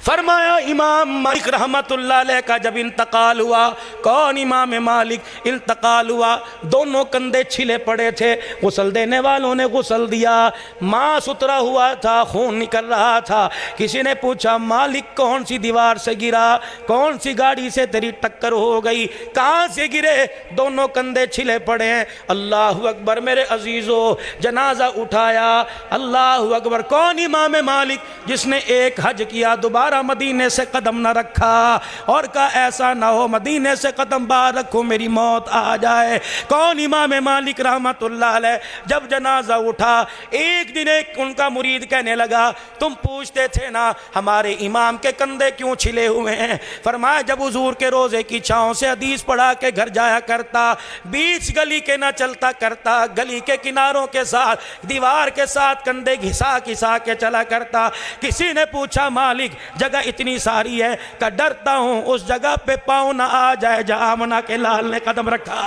फरमाया इमाम मालिक रहमतुल्लाह अलैह का जब इंतकाल हुआ, कौन इमाम मालिक इंतकाल हुआ, दोनों कंधे छिले पड़े थे, गुस्ल देने वालों ने गुस्ल दिया, मांस उतरा हुआ था, खून निकल रहा था। किसी ने पूछा मालिक कौन सी दीवार से गिरा, कौन सी गाड़ी से तेरी टक्कर हो गई, कहाँ से गिरे, दोनों कंधे छिले पड़े हैं। अल्लाह अकबर मेरे अजीजों, जनाजा उठाया, अल्लाह अकबर। कौन इमाम मालिक जिसने एक हज किया दोबारा मदीने से कदम न रखा और कहा ऐसा ना हो मदीने से कदम बाहर रखो मेरी मौत आ जाए। कौन इमाम मालिक रहमतुल्लाह अलैह। जब जनाजा उठा एक दिन एक उनका मुरीद कहने लगा तुम पूछते थे ना हमारे इमाम के कंधे क्यों छिले हुए हैं। फरमाया जब हुजूर के रोजे की छांव से हदीस पढ़ा के घर जाया करता, बीच गली के ना चलता करता, गली के किनारों के साथ दीवार के साथ कंधे घिसा घिसा के चला करता। किसी ने पूछा मालिक जगह इतनी सारी है का डरता हूं उस जगह पे पाँव ना आ जाए जहां आमना के लाल ने कदम रखा।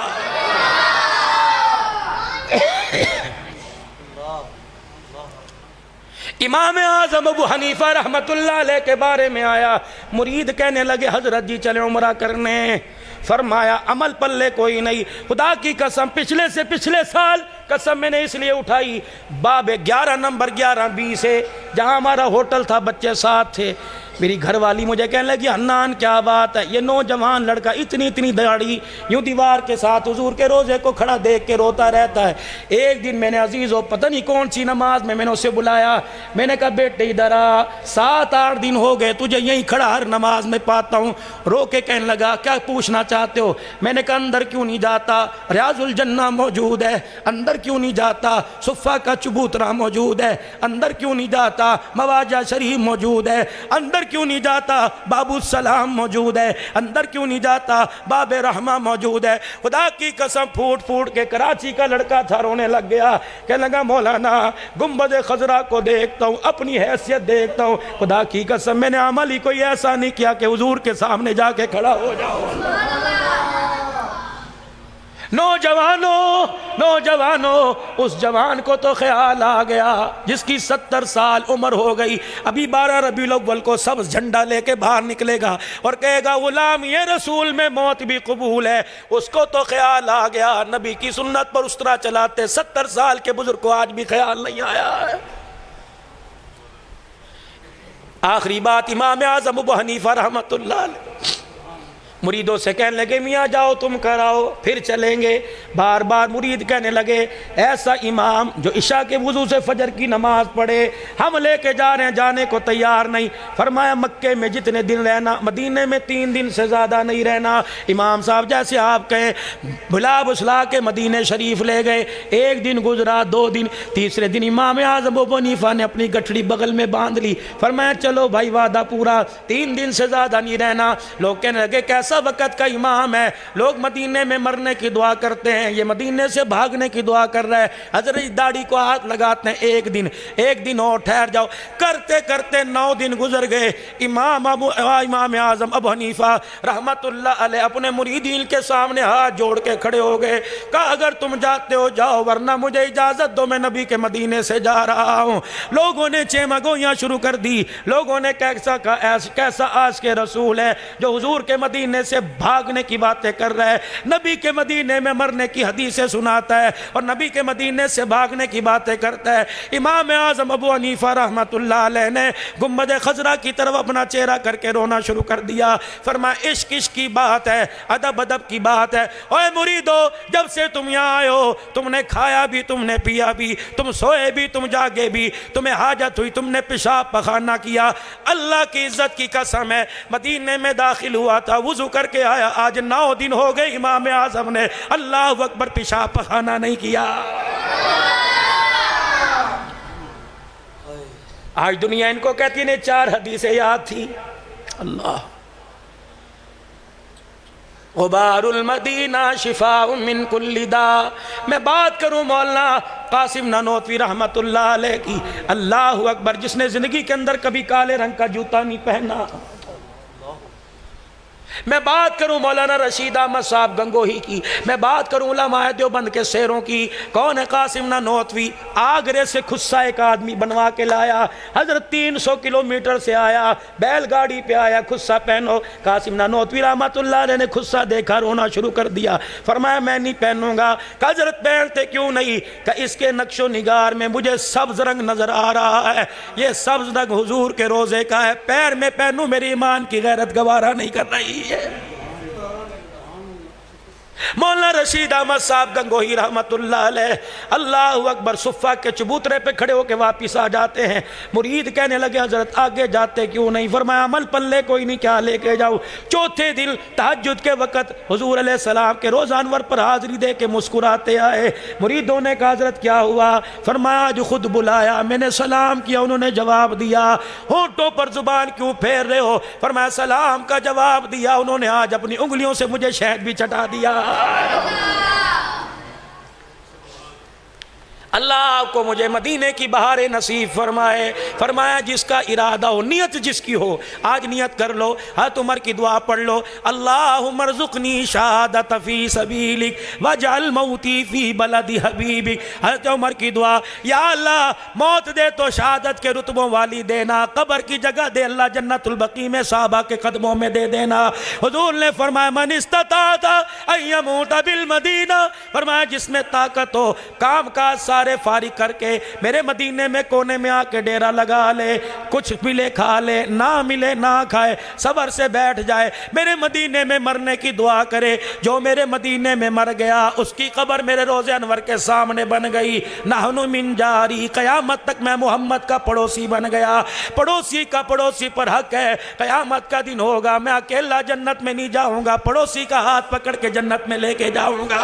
इमाम आज़म अबू हनीफा रहमतुल्लाह अलैह के बारे में आया, मुरीद कहने लगे हजरत जी चले उमरा करने। फरमाया अमल पल्ले कोई नहीं, खुदा की कसम पिछले से पिछले साल कसम मैंने इसलिए उठाई, बाब 11 नंबर 11B से जहाँ हमारा होटल था बच्चे साथ थे, मेरी घरवाली मुझे कहने लगी हन्नान क्या बात है, ये नौजवान लड़का इतनी इतनी दाढ़ी यूं दीवार के साथ हुजूर के रोजे को खड़ा देख के रोता रहता है। एक दिन मैंने अजीज़ो पता नहीं कौन सी नमाज में मैंने उसे बुलाया, मैंने कहा बेटे इधर आ, 7-8 दिन हो गए तुझे यहीं खड़ा हर नमाज में पाता हूँ। रो के कहने लगा क्या पूछना चाहते हो। मैंने कहा अंदर क्यों नहीं जाता, रियाजुल जन्ना मौजूद है, अंदर क्यों नहीं जाता, सुफ़ा का चबूतरा मौजूद है, अंदर क्यों नहीं जाता, मवाजा शरीफ मौजूद है, अंदर क्यों नहीं जाता, बाबू सलाम मौजूद है, अंदर क्यों नहीं जाता, बाबे रहमा मौजूद है। खुदा की कसम फूट फूट के कराची का लड़का था रोने लग गया, कहने लगा मौलाना गुंबद खजरा को देखता हूँ अपनी हैसियत देखता हूँ, खुदा की कसम मैंने अमल ही कोई ऐसा नहीं किया कि हुजूर के सामने जाके खड़ा हो जाओ। नौजवानों नौजवानों उस जवान को तो ख्याल आ गया जिसकी 70 साल उम्र हो गई, अभी 12 रबीउल अव्वल को सब झंडा लेके बाहर निकलेगा और कहेगा गुलाम ये रसूल में मौत भी कबूल है। उसको तो ख्याल आ गया, नबी की सुन्नत पर उस्तरा चलाते 70 साल के बुजुर्ग को आज भी ख्याल नहीं आया है। आखिरी बात इमाम आज़म अबू हनीफा रहमतुल्लाह अलैह मुरीदों से कहने लगे मियाँ जाओ तुम कराओ फिर चलेंगे। बार बार मुरीद कहने लगे ऐसा इमाम जो इशा के वुजू से फजर की नमाज पढ़े हम लेके जा रहे हैं, जाने को तैयार नहीं। फरमाया मक्के में जितने दिन रहना मदीने में 3 दिन से ज़्यादा नहीं रहना। इमाम साहब जैसे आप कहें भुला भुसला के मदीने शरीफ ले गए, 1 दिन गुजरा 2 दिन, तीसरे दिन इमाम आज़म अबू हनीफा ने अपनी गठड़ी बगल में बांध ली। फरमाया चलो भाई वादा पूरा, 3 दिन से ज़्यादा नहीं रहना। लोग कहने लगे कैसा वक़्त का इमाम है, लोग मदीने में मरने की दुआ करते हैं, ये मदीने से भागने की दुआ कर रहा है। हजरत दाढ़ी को हाथ लगाते हैं, एक दिन और ठहर जाओ। करते करते 9 दिन गुजर गए। इमाम आज़म अबू हनीफा रहमतुल्लाह अलैह अपने मुरीदीन के सामने हाथ जोड़ के खड़े हो गए। कहा अगर तुम जाते हो जाओ वरना मुझे इजाज़त दो, मैं नबी के मदीने से जा रहा हूँ। लोगों ने चेमगोइयाँ शुरू कर दी। लोगों ने कैसा आज के रसूल है जो हुजूर के मदीने से भागने की बातें कर रहा है, नबी के मदीने में मरने की हदीसें सुनाता है और नबी के मदीने से भागने की बातें करता है। इमाम आज़म अबू हनीफा रहमतुल्लाह अलैह ने गुंबद खजरा की तरफ अपना चेहरा करके रोना शुरू कर दिया। फरमाया इश्क इश्क की बात है, अदब अदब की बात है। ओए मुरीदो जब से तुम यहाँ आए हो तुमने खाया भी, तुमने पिया भी, तुम सोए भी, तुम जागे भी, तुम्हें हाजत हुई तुमने पेशाब पखाना किया। अल्लाह की इज्जत की कसम है मदीने में दाखिल हुआ था, वुजू करके आया, आज 9 दिन हो गए इमाम आज़म ने अल्लाह अकबर पेशाब पखाना नहीं किया। आज दुनिया इनको कहती है 4 हदीसें याद थी। अल्लाह गुबारुल मदीना शिफाउम मिन कुल्ली दा। मैं बात करूं मौलाना कासिम नानोतवी रहमतुल्लाह अलैह की, अल्लाह अकबर, जिसने जिंदगी के अंदर कभी काले रंग का जूता नहीं पहना, मैं बात करूं मौलाना रशीद अहमद साहब गंगोही की, मैं बात करूं उलमाए देवबंद के शेरों की। कौन है कासिम नानोतवी? आगरे से खुस्सा एक आदमी बनवा के लाया, हजरत 300 किलोमीटर से आया, बैलगाड़ी पे आया, खुस्सा पहनो। कासिम नानोतवी रहमतुल्लाह अलैह ने खुस्सा देखा, रोना शुरू कर दिया, फरमाया मैं नहीं पहनूंगा। हजरत पहनते क्यों नहीं? कि इसके नक्शो निगार में मुझे सब्ज रंग नजर आ रहा है, ये सब्ज रंग हुजूर के रोजे का है, पैर में पहनूं मेरी ईमान की गैरत गवारा नहीं कर रही है। मौलाना रशीद अहमद साहब गंगोही रहमतुल्लाह अलैह अल्लाहु अकबर सुफ़ा के चबूतरे पे खड़े होकर वापिस आ जाते हैं। मुरीद कहने लगे हजरत आगे जाते क्यों नहीं? फरमाया अमल पल्ले कोई नहीं, क्या लेके जाऊँ? चौथे दिन तहज्जुद के वक़्त हुजूर अलैहिस्सलाम के रोज़ा अनवर पर हाजिरी दे के मुस्कुराते आए। मुरीदों ने कहा हजरत क्या हुआ? फरमाया आज खुद बुलाया, मैंने सलाम किया, उन्होंने जवाब दिया। होंठों पर जुबान क्यों फेर रहे हो? फरमाया सलाम का जवाब दिया, उन्होंने आज अपनी उंगलियों से मुझे शहद भी चटा दिया। अल्लाह आपको मुझे मदीने की बहारें नसीब फरमाए। फरमाया जिसका इरादा हो, नियत जिसकी हो, आज नियत कर लो, हज़रत उमर की दुआ पढ़ लो, अल्लाहुम्मा रज़ुक़नी शहादत फ़ी सबीलिक वजअल मौती फ़ी बलदी हबीबिक। हज़रत उमर की दुआ, या अल्लाह मौत दे तो शहादत के रुतबों वाली देना, कब्र की जगह दे अल्लाह जन्नतुल बकी में साहबा के कदमों में दे देना। हुज़ूर ने फरमाया मन इस्तताअ अन यमूत बिल मदीना, फरमाया जिसमें ताकत हो काम काज सारे फारिग करके मेरे मदीने में कोने में आके डेरा लगा ले, कुछ मिले खा ले, ना मिले ना खाए, सबर से बैठ जाए, मेरे मदीने में मरने की दुआ करे। जो मेरे मदीने में मर गया उसकी कब्र मेरे रोज़े अनवर के सामने बन गई। नहनु मिन जारी, क़यामत तक मैं मोहम्मद का पड़ोसी बन गया। पड़ोसी का पड़ोसी पर हक है। क़यामत का दिन होगा मैं अकेला जन्नत में नहीं जाऊंगा, पड़ोसी का हाथ पकड़ के जन्नत में लेके जाऊंगा।